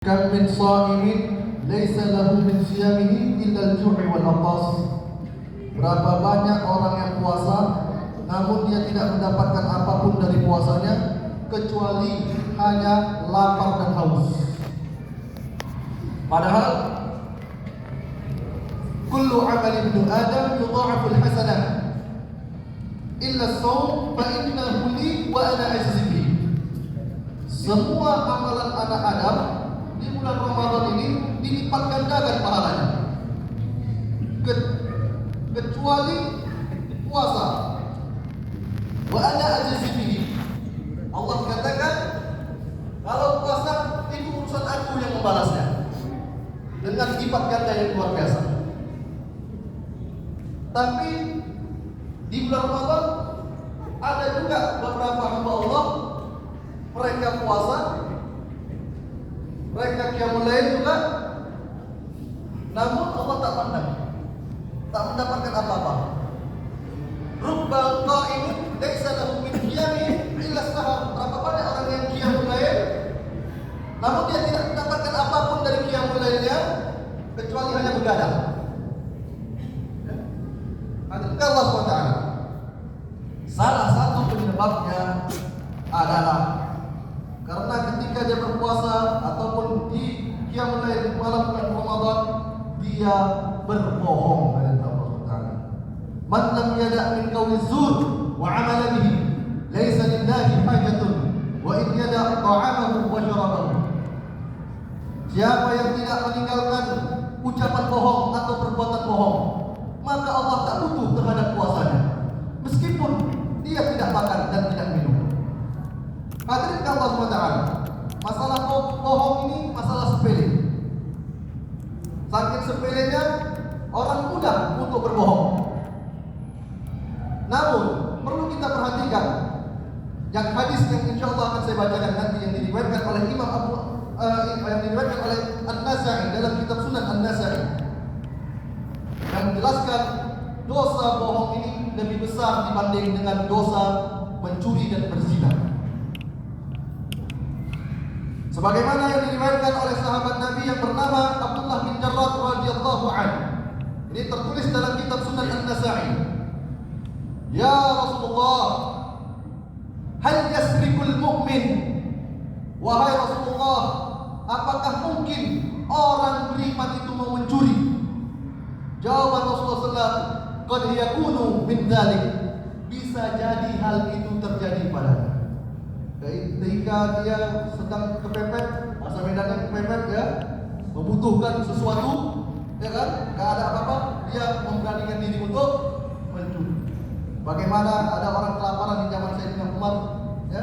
Kam min sha'imin laisa lahu min siyamihi illa al-ju'i wal 'atas. Berapa banyak orang yang puasa namun dia tidak mendapatkan apapun dari puasanya kecuali hanya lapar dan haus. Padahal kullu 'amali ibnu Adam yudha'afu al-hasanah illa as-shaum fa innahu li wa ana ajzi bihi. Semua amalan anak Adam di bulan Ramadan ini dilipat gandakan pahalanya, kecuali puasa. Wa ana ajzi bihi. Allah katakan kalau puasa itu urusan aku yang membalasnya dengan lipat ganda yang luar biasa. Tapi di bulan Ramadan ada juga beberapa hamba Allah, mereka puasa, mereka qiyamul lail juga, namun Allah tak pandang, tak mendapatkan apa-apa. Rubbal qa'imin laisa lahu min qiyamihi illa sahar. Berapa banyak orang yang qiyamul lail namun dia tidak mendapatkan apapun dari qiyamul lailnya kecuali hanya begadang. Adakah Allah SWT? Salah satu penyebabnya adalah karena ketika dia berpuasa ataupun di qiyamul lail malam bulan Ramadan, dia berbohong kepada Allah SWT. Man lam yada' min qawli zur wa 'amala bihi laisa lillahi hajatun wa in yada' ta'amahu wa syarabahu. Siapa yang tidak meninggalkan ucapan bohong atau perbuatan bohong, maka Allah tak butuh terhadap puasanya, meskipun dia tidak makan dan tidak minum. Hadirin Allah SWT, masalah bohong ini masalah sepele. Saking sepelenya orang mudah untuk berbohong. Namun perlu kita perhatikan yang hadis yang insya Allah akan saya bacakan nanti, yang diriwayatkan oleh Imam yang diriwayatkan oleh An-Nasa'i dalam kitab Sunan An-Nasa'i, yang menjelaskan dosa bohong ini lebih besar dibanding dengan dosa mencuri dan berzina. Sebagaimana yang diriwayatkan oleh sahabat Nabi yang bernama Abdullah bin Jarrah radhiyallahu anhu. Ini tertulis dalam kitab Sunan An-Nasa'i. Ya Rasulullah, hal yasrikul mu'min? Wahai Rasulullah, apakah mungkin orang beriman itu mau mencuri? Jawaban Rasulullah SAW, qad yakunu min dzalik. Bisa jadi hal itu terjadi padanya. Ketika dia sedang kepepet, masa medannya kepepet ya, membutuhkan sesuatu, ya kan, nggak ada apa-apa, dia memberanikan diri untuk mencuri. Bagaimana ada orang kelaparan di zaman Sayyidina Umar, ya,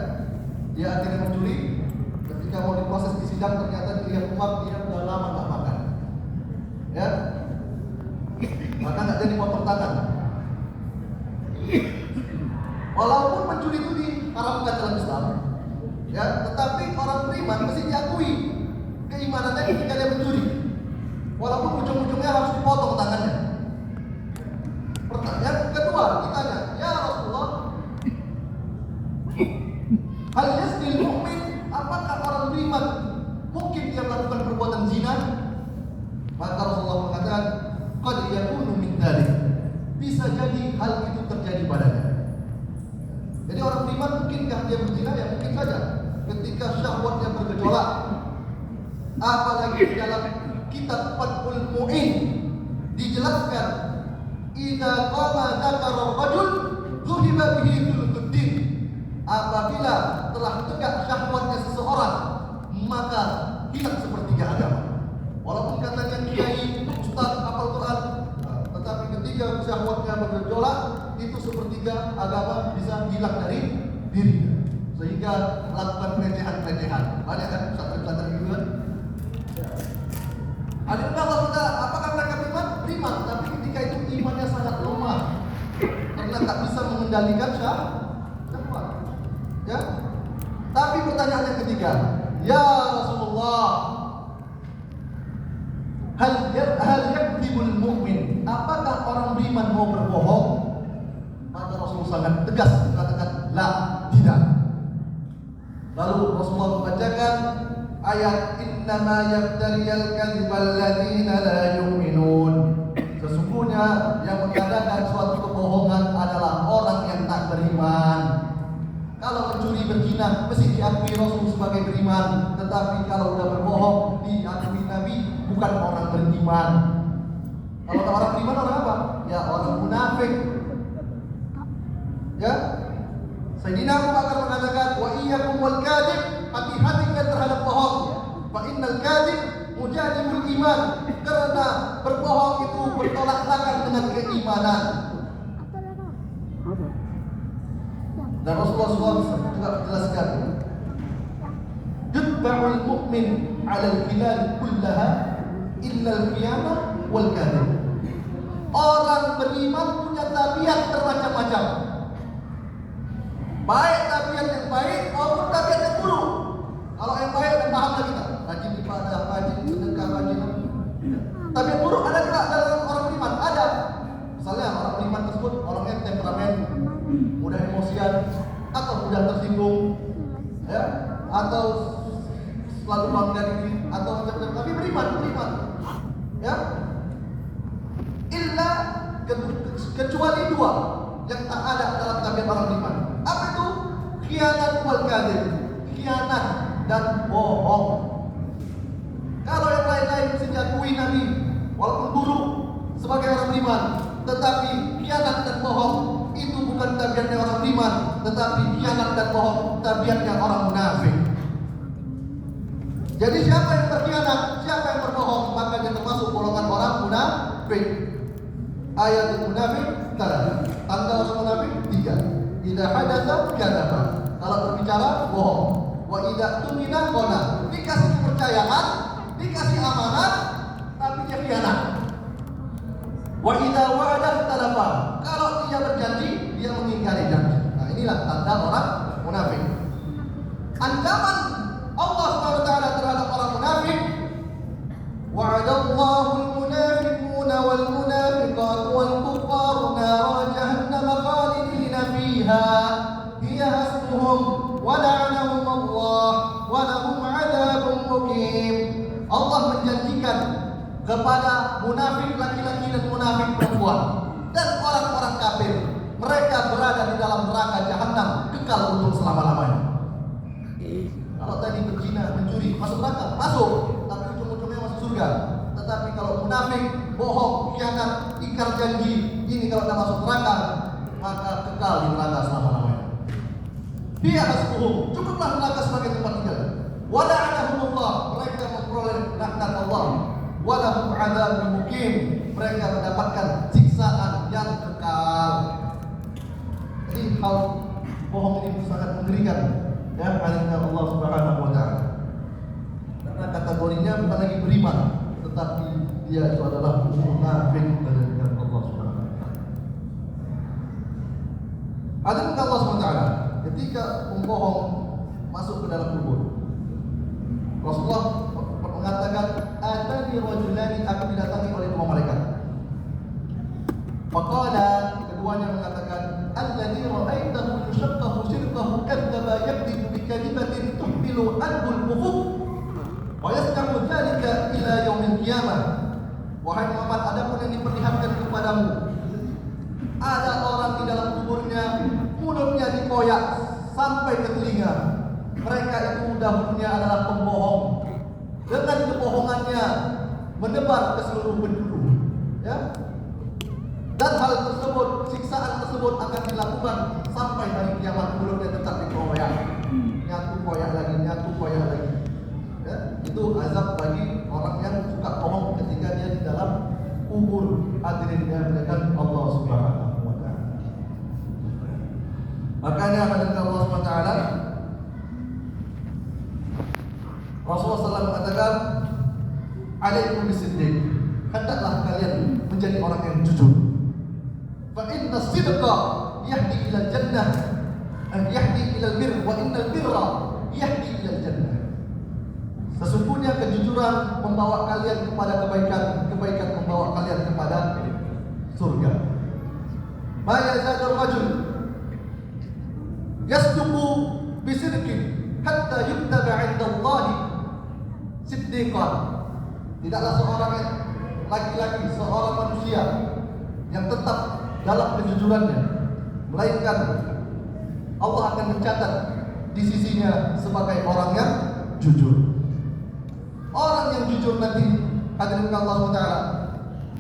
dia akhirnya mencuri. Ketika mau diproses di sidang, ternyata dilihat Umar dia sudah lama nggak makan, ya, maka nggak jadi potong tangan. Walaupun mencuri itu diharamkan dalam Islam, ya, tetapi orang beriman mesti diakui keimanannya ketika dia mencuri, walaupun ujung-ujungnya harus dipotong tangannya. Pertanyaan kedua, ditanya, ya Rasulullah, hal yasnil mu'min? Apakah orang beriman mungkin dia melakukan perbuatan zina? Maka Rasulullah mengatakan, qad yakunu min dzalik. Bisa jadi hal itu terjadi padanya. Jadi orang beriman mungkinkah dia berzina? Ya mungkin saja. Ketika syahwatnya bergejolak. Apalagi di dalam kitab Fathul Mu'in dijelaskan, idza qama dzakara rajul dhuhiba bihi dzulquddin. Apabila telah tegak syahwatnya seseorang, maka hilang sepertiga agama. Walaupun katanya kiai, ustaz, hafal Quran, tetapi ketika syahwatnya bergejolak, itu sepertiga agama bisa hilang dari dirinya, sehingga melakukan pelecehan-pelecehan. Banyak kan pesantren-pesantren gitu kan. Adakah Allah kita, apakah mereka beriman? Beriman, tapi ketika itu imannya sangat lemah karena tak bisa mengendalikan syahwat. Ya. Tapi pertanyaan yang ketiga, ya Rasulullah, hal yakdzibul mu'min? Apakah orang beriman mau berbohong? Maka Rasulullah sangat tegas mengatakan, la, tidak. Lalu Rasulullah membacakan ayat innama yaftariyal kadhiba alladziina la yu'minun. Sesungguhnya yang mengadakan suatu kebohongan adalah orang yang tak beriman. Kalau mencuri berzina mesti diakui Rasul sebagai beriman, tetapi kalau sudah berbohong diakui Nabi bukan orang beriman. Kalau orang beriman orang apa? Ya orang munafik. Ya, Sayyidina Abu Bakar mengatakan, wa iyyakum wal kadhib, hati-hati kalian terhadap bohong. Fa innal kadhib mujadibul iman, karena berbohong itu bertolak belakang dengan keimanan. Dan Rasulullah SAW juga menjelaskan, yutba'ul mu'min 'ala al-hilal kullaha illa al-qiyamah wal kadhib. Orang beriman punya tabiat bermacam-macam. Baik tabiat yang baik maupun tabiat yang buruk. Kalau yang baik dan pahamlah kita, rajin ibadah, rajin sedekah, rajin. Tabiat buruk ada tidak dalam orang beriman? Ada. Misalnya orang beriman tersebut orangnya temperamen, mudah emosian, atau mudah tersinggung, ya, atau selalu bangga diri, atau macam-macam. Tapi beriman, ya. Illa kecuali dua yang tak ada dalam tabiat orang beriman. Apa itu? Khianat wal kadhib. Khianat dan bohong. Kalau yang lain-lain bisa diakui Nabi walaupun buruk sebagai orang beriman, tetapi khianat dan bohong itu bukan tabiatnya orang beriman, tetapi khianat dan bohong tabiatnya orang munafik. Jadi siapa yang berkhianat, siapa yang berbohong, maka dia termasuk golongan orang munafik. Ayat munafik tanda orang munafik 3. Idza hadatsa kadzaba. Kalau berbicara bohong. Wa idza tumina khana. Dikasih kepercayaan, dikasih amanat, tapi dia khianat. Wa idza wa'ada talafa. Kalau dia berjanji, dia mengingkari janji. Nah, inilah tanda orang munafik. Ancaman Allah SWT terhadap orang munafik. Wa'adallahu al-munafiquna wal munafiqat wal kuffar nar jahannam khalidina fiha hiya hasbuhum wa la'anahum Allah wa lahum 'adzabun muqim. Allah menjanjikan kepada munafik laki-laki dan munafik perempuan dan orang-orang kafir, mereka berada di dalam neraka jahanam kekal untuk selama-lamanya. Kalau tadi berzina, mencuri, masuk neraka, masuk, tapi ujung-ujungnya masuk surga. Tetapi kalau munafik, bohong, khianat, ingkar janji, ini kalau tidak masuk neraka, maka kekal di neraka selama-lamanya. Dia hasbuhum, cukuplah neraka sebagai tempat tinggal. Wala'anahumullah, mereka memperoleh laknat Allah. Walahum 'adzabun muqim, mereka mendapatkan siksaan yang kekal. Jadi hal bohong ini sangat mengerikan, ya, azza Allah Subhanahu wa taala. Karena kategorinya bukan lagi beriman, tetapi dia itu adalah munafik dari Allah Subhanahu wa taala. Adapun Allah Subhanahu wa taala ketika pembohong masuk ke dalam kubur, Rasulullah mengatakan, "Atani rajulani, aku didatangi oleh dua malaikat." Faqala, keduanya mengatakan, "Alladzi ra'aitahu yushaqqahu shirkahu kadzdzaba yakdzibu bi kalimatin tuhmilu anhu al-ufuq wa yasna'u dzalika ila yaumil qiyamah." Wahai Muhammad, adapun yang diperlihatkan kepadamu, ada orang di dalam kuburnya, mulutnya dikoyak sampai ke telinga. Mereka itu dahulunya adalah pembohong. Dengan kebohongannya menyebar ke seluruh penjuru, ya. Dan hal tersebut, siksaan tersebut akan dilakukan sampai hari kiamat. Mulutnya tetap dikoyak, nyatu koyak lagi, ya. Itu azab bagi orang yang suka bohong ketika dia di dalam kubur. Hadirin yang dimuliakan Allah Subhanahu wa taala. Makanya kata Allah Subhanahu wa taala, Rasulullah SAW mengatakan, "Alaikum bisiddiq." Hendaklah kalian menjadi orang yang jujur. Fa inna sidqa yahdi ila jannah, yahdi ila albir, wa innal birra yahdi ila jannah. Sesungguhnya kejujuran membawa kalian kepada kebaikan, kebaikan membawa kalian kepada surga. Ma yazadul rajul yasduqu bisidqin hatta yuktaba 'inda Allah siddiqan. Tidaklah seorang laki-laki, seorang manusia yang tetap dalam kejujurannya, melainkan Allah akan mencatat di sisinya sebagai orang yang jujur. Orang yang jujur nanti, hadirin Allah SWT,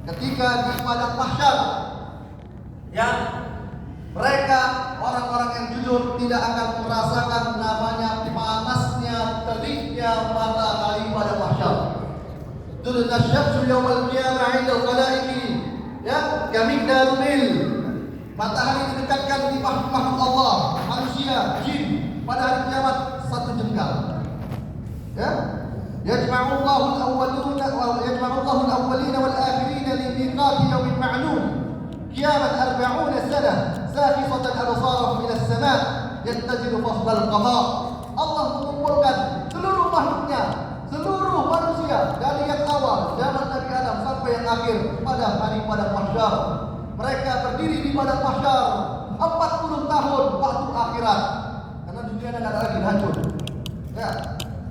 ketika di padang mahsyar, ya, mereka orang-orang yang jujur tidak akan merasakan namanya panasnya teriknya matahari pada mahsyar. Turunna syamsu yawmal qiyamah 'inda al-khalaiqi, ya, kamigdal mil. Matahari didekatkan di makhluk Allah, manusia, jin, pada hari kiamat satu jengkal. Ya, yajma'u Allahu al-awwalina wal-akhirina li miqati yawmin ma'lum. Qiyamat 40 sana, saqifatan absarahum ila as-sama', yattajidu fasl al-qada. Allah mengumpulkan seluruh makhluknya, seluruh manusia dari yang awal zaman Nabi Adam sampai yang akhir pada hari padang mahsyar. Mereka berdiri di padang mahsyar 40 tahun waktu akhirat. Karena dunia tidak ada lagi, hancur. Ya,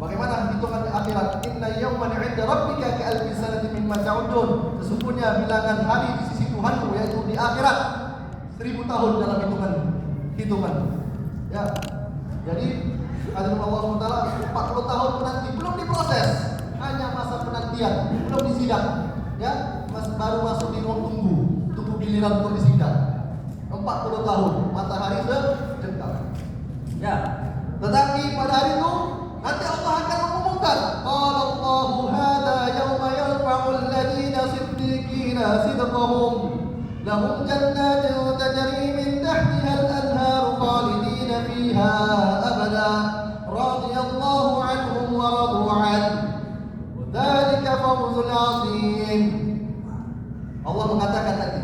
bagaimana hitungan di akhirat? Inna yawman 'inda rabbika ka'alfi sanatin mimma ta'udun. Sesungguhnya bilangan hari di sisi Tuhanmu yaitu di akhirat 1000 tahun dalam hitungan. Ya. Jadi hadirin Allah SWT, 40 tahun menanti belum diproses, hanya masa penantian, belum disidang. Ya, baru masuk di ruang tunggu giliran untuk disidang. 40 tahun matahari sejengkal. Ya. Tetapi pada hari itu nanti Allah akan mengumumkan, qala Allahu hadza yauma yarfa'u alladziina siddiqiina sidqahum lahum jannatun tajri min tahtiha al-anhaaru khalidina fiha abada radiyallahu anhum wa radu an wa dzalika fawzul 'azim. Allah mengatakan tadi,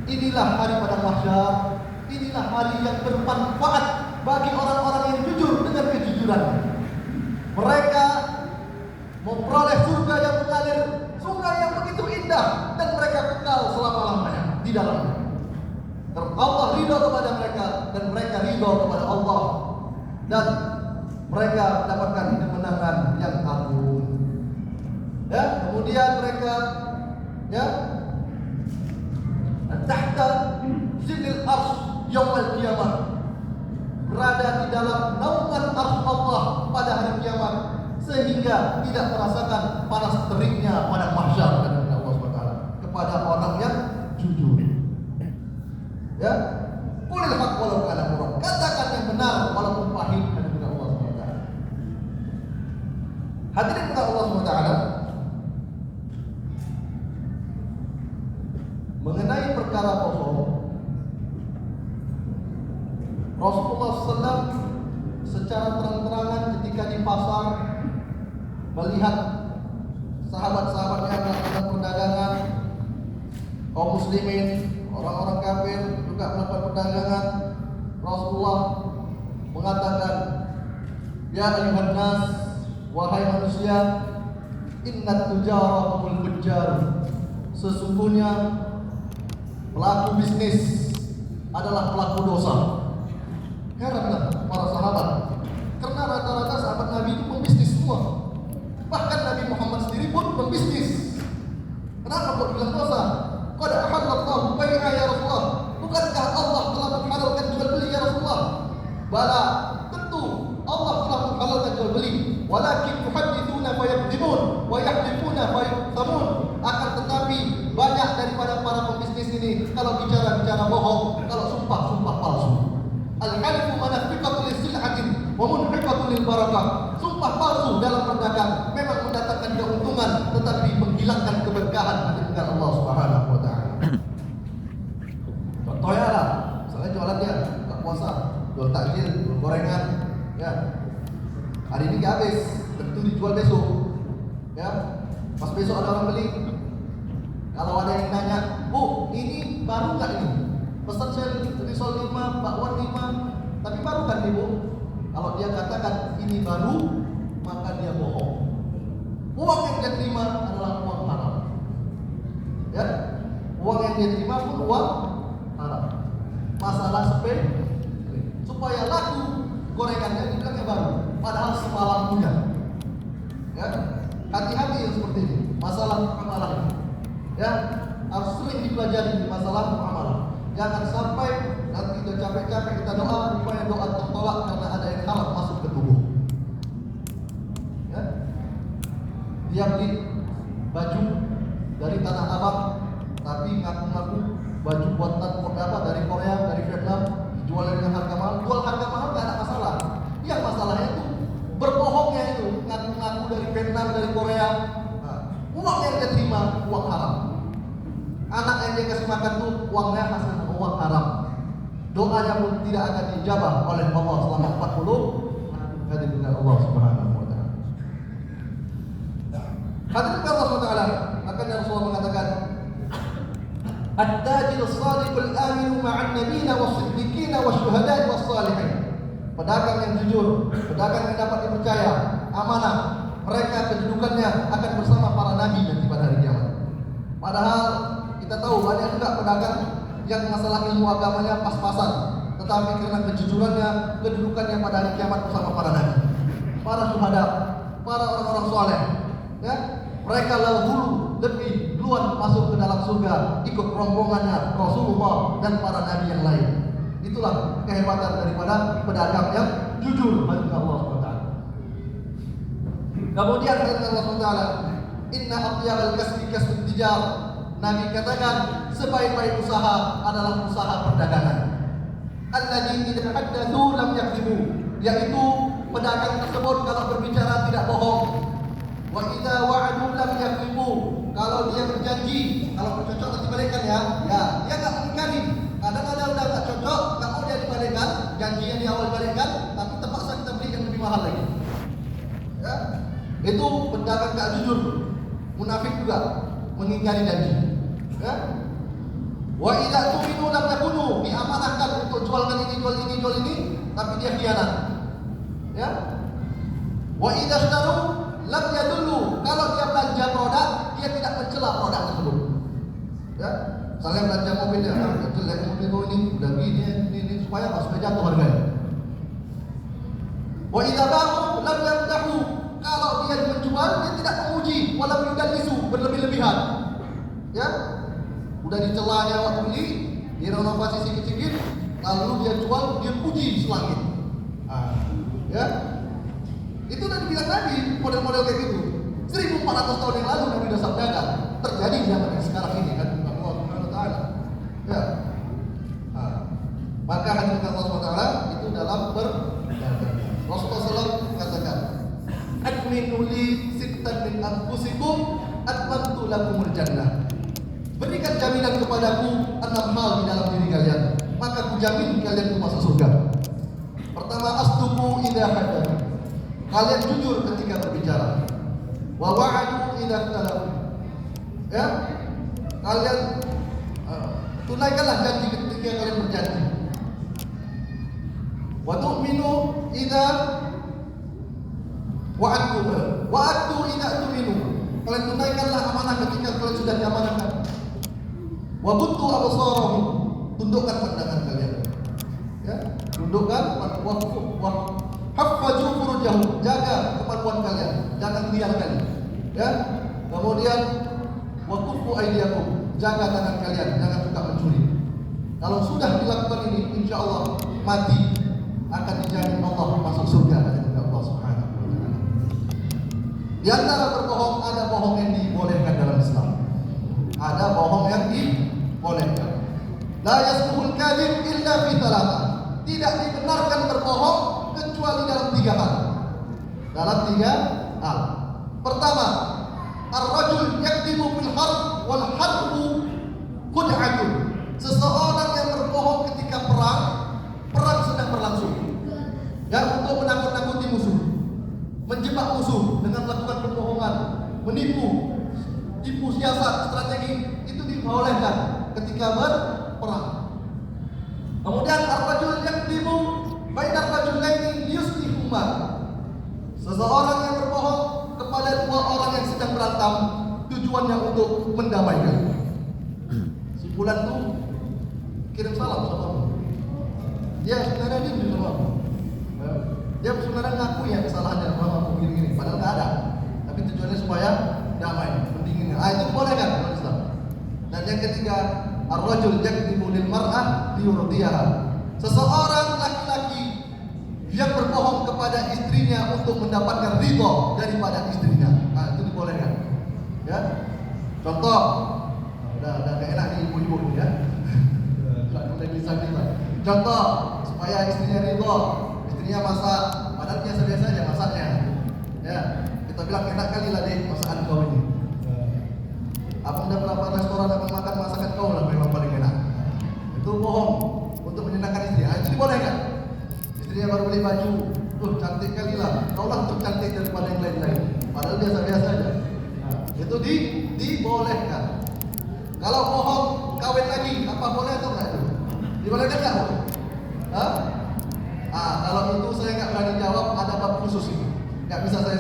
inilah hari padang mahsyar, inilah hari yang bermanfaat bagi orang-orang yang jujur dengan kejujuran. Mereka memperoleh surga yang mengalir, sungai yang begitu indah, dan mereka kekal selama-lamanya di dalamnya. Allah ridho kepada mereka dan mereka ridho kepada Allah, dan mereka mendapatkan kemenangan yang agung. Ya, kemudian mereka, ya, tahta zilil arsy yaumil qiyamah, berada di dalam naungan arsy Allah pada hari kiamat, sehingga tidak merasakan panas teriknya pada mahsyar dan Allah SWT kepada orang yang jujur. Ya, qulil haqq walau kana murran, katakan yang benar walaupun pahit dan Allah SWT. Hadirin Allah SWT, mengenai perkara kosong, Rasulullah SAW secara terang-terangan ketika di pasar melihat sahabat-sahabatnya melakukan perdagangan, kaum muslimin, orang-orang kafir juga melakukan perdagangan, Rasulullah mengatakan, ya ayuhan nas, wahai manusia, innat tujara humul fujjar, sesungguhnya pelaku bisnis adalah pelaku dosa. Heranlah para sahabat, karena rata-rata sahabat Nabi itu pembisnis semua. Bahkan Nabi Muhammad sendiri pun pembisnis. Kenapa kok bilang dosa? Qad ahallallahu bai'a ya Rasulullah. Bukankah Allah telah menghalalkan jual beli ya Rasulullah? Bala, tentu Allah telah menghalalkan jual beli. Walakin yuhadditsuna fayakdzimun wa yahdithuna fayaktamun. Akan tetapi banyak daripada para pembisnis ini kalau bicara bohong, kalau sumpah palsu. Al-halifu manafiqatu lis-sil'atin wa munfiqatu lil-barakah. Sumpah palsu dalam perdagangan memang mendatangkan keuntungan tetapi menghilangkan keberkahan dengan Allah Subhanahu wa taala. Contohnya lah, misalnya jualan dia buka puasa, jual takjil, jual gorengan, ya. Hari ini habis, tentu dijual besok. Ya. Pas besok ada orang beli. Kalau ada yang nanya, "Bu, ini baru enggak ini?" Pesan saya risol 5, bakwan 5, tapi baru kan Ibu? Kalau dia katakan ini baru, maka dia bohong. Uang yang dia terima adalah uang haram. Ya, uang yang dia terima pun uang haram. Masalah sepele, supaya laku gorengannya dibilangnya baru, padahal semalam punya. Ya, masalah muamalah. Ya, harus sering dipelajari masalah muamalah. Jangan sampai nanti udah capek-capek kita doa, rupanya doa tertolak karena ada yang haram masuk ke tubuh. Ya, dia beli baju dari Tanah Abang, tapi ngaku-ngaku baju buatan dari Korea, dari Vietnam, dijual dengan harga mahal. Jual harga mahal nggak ada masalah. Yang masalahnya itu berbohongnya itu, ngaku-ngaku dari Vietnam, dari Korea. Nah, uang yang dia terima uang haram. Anak yang dia kasih makan tuh uangnya hasil uang haram. Doanya pun tidak akan dijabah oleh Allah selama 40 hari dengan Allah Subhanahu wa taala. Hadirin Allah Subhanahu wa taala, makanya Rasulullah mengatakan At-tajir as-sadiqul aminu ma'an nabiyina was-siddiqina wasyuhada'i was-salihin. Pedagang yang jujur, pedagang yang dapat dipercaya, amanah, mereka kedudukannya akan bersama para nabi nanti pada hari kiamat. Padahal kita tahu banyak juga pedagang yang masalah ilmu agamanya pas-pasan, tetapi karena kejujurannya, kedudukannya pada hari kiamat bersama para nabi, para syuhada, para orang-orang soleh. Ya, mereka dahulu lebih duluan masuk ke dalam surga, ikut rombongannya Rasulullah dan para nabi yang lain. Itulah kehebatan daripada pedagang yang jujur bagi Allah SWT. Kemudian kata Allah SWT, Inna atyabal kasbi kasbut tijar. Nabi katakan sebaik-baik usaha adalah usaha perdagangan. Alladzi idza haddatsu lam yakdzibu, yaitu pedagang tersebut kalau berbicara tidak bohong. Wa idza wa'adu lam yakdzibu, kalau dia berjanji, kalau cocok nanti balikan ya, dia enggak mengingkari. Kadang-kadang udah enggak cocok, enggak mau dia dibalikan, janji yang di awal dibalikan, tapi terpaksa kita beli yang lebih mahal lagi. Ya, itu pedagang enggak jujur, munafik juga, mengingkari janji. Ya. Wa idza tu'minu lam yakunu, diamanahkan untuk jualkan ini, jual ini, tapi dia khianat. Ya. Wa idza ishtaru lam yadullu, kalau dia belanja produk, dia tidak mencela produk tersebut. Ya. Misalnya belanja mobil ya, jelek mobil ini, udah ini supaya jatuh harganya. Wa idza ba'u lam yamdahu, kalau dia menjual, dia tidak memuji, walam yudallisu, berlebih-lebihan. Ya. Udah dicelanya waktu beli, direnovasi sedikit-sedikit, lalu dia jual, dia puji selangit. Ya, itu udah dibilang Nabi, model-model kayak gitu. 1400 tahun yang lalu Nabi udah sabdakan, terjadi di zaman yang sekarang ini kan, Allah Subhanahu wa taala. Ya. Maka hadirin Allah Subhanahu wa taala itu dalam berdagang. Rasulullah SAW katakan, "Akminu li sittan min anfusikum atmamtu lakumul jannah." Berikan jaminan kepadaku 6 hal di dalam diri kalian, maka ku jamin kalian itu masuk surga. Pertama, asduqu idza hadatsu. Kalian jujur ketika berbicara. Wa wa'adu idza ikhtalafu. Ya. Kalian tunaikanlah janji ketika kalian berjanji. Wa tu'minu idza wa'adtu idza tu'minu. Kalian tunaikanlah amanah ketika kalian sudah diamanahkan. Wa buntu absarahum, tundukkan pandangan kalian. Ya, tundukkan wa haffazu furujahum, jaga kemaluan kalian, jangan liar kalian. Ya. Kemudian wa kuffu aydiyakum, jaga tangan kalian, jangan suka mencuri. Kalau sudah dilakukan ini, insyaallah mati akan dijamin Allah masuk surga oleh Allah Subhanahu wa taala. Di antara berbohong ada bohong yang dibolehkan dalam Islam. Ada bohong yang dibolehkan. La yasbuhul kadzib illa fi thalatha. Tidak dibenarkan berbohong kecuali dalam 3 hal. Dalam 3 hal. Pertama, ar-rajul yakdzibu fil harb wal harbu khud'atun. Seseorang yang berbohong ketika perang sedang berlangsung. Ya, untuk menakut-nakuti musuh. Menjebak musuh dengan melakukan perbohongan, menipu, tipu siasat, strategi, itu dibolehkan ketika berperang. Kemudian ar-rajul yakdzibu bainar rajulaini liyuslihuma. Seseorang yang berbohong kepada 2 orang yang sedang berantem, tujuannya untuk mendamaikan. Si fulan tuh kirim salam sama aku. Dia sebenarnya dia sama aku. Dia sebenarnya ngaku ya kesalahannya sama aku gini-gini, padahal nggak ada. Tapi tujuannya supaya damai, mending yang ketiga, ar-rajul yakdzibu lil mar'ah liyurdiyaha. Seseorang laki-laki yang berbohong kepada istrinya untuk mendapatkan ridho daripada istrinya. Nah, itu dibolehkan. Ya. Contoh, udah gak enak nih ibu-ibu nih ya. Udah bisa kita. Contoh, supaya istrinya ridho, istrinya masak, padahal biasa-biasa aja masaknya. Ya, kita bilang enak kali lah deh masakan kau ini. Abang udah berapa restoran abang makan masakan kau lah memang paling enak. Itu bohong untuk menyenangkan istri. Itu dibolehkan. Istrinya baru beli baju, cantik kali lah. Kau lah cantik daripada yang lain-lain. Padahal biasa-biasa aja. Nah, itu dibolehkan. Kalau bohong kawin lagi, apa boleh atau enggak itu? Dibolehkan enggak? Kalau itu saya nggak berani jawab, ada bab khusus itu. Nggak bisa saya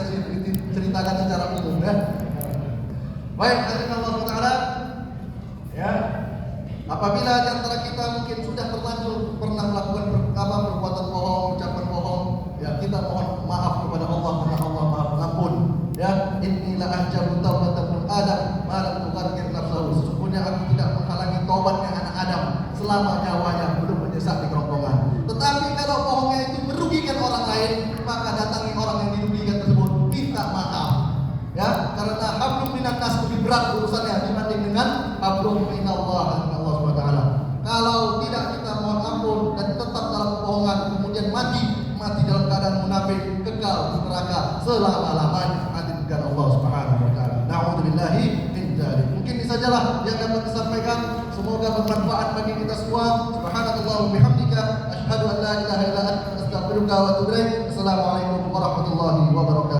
ceritakan secara umum ya. Baik, hadirin Allah Taala. Ya, apabila di antara kita mungkin sudah terlanjur pernah melakukan perbuatan bohong, ucapan bohong, ya kita mohon maaf kepada Allah karena Allah Maha Pengampun. Ya, inilah ajabu taubatul Adam, malam tukarkir nafsu. Sesungguhnya aku tidak menghalangi taubatnya anak Adam selama nyawanya belum menyesat di kerongkongan. Tetapi kalau bohongnya itu merugikan orang lain, maka datangi orang yang dirugikan tersebut, minta maaf. Ya, karena hablum minan nas lebih berat urusannya dibanding dengan hablum minallah Subhanahu wa taala. Kalau tidak kita mohon ampun dan tetap dalam kebohongan kemudian mati dalam keadaan munafik, kekal di neraka selama-lamanya mati dengan Allah Subhanahu wa taala. Nauzubillahi min dzalik. Mungkin ini sajalah yang dapat disampaikan. Semoga bermanfaat bagi kita semua. Subhanallah wa bihamdika asyhadu an la ilaha illa anta astaghfiruka wa atubu ilaik. Assalamualaikum warahmatullahi wabarakatuh.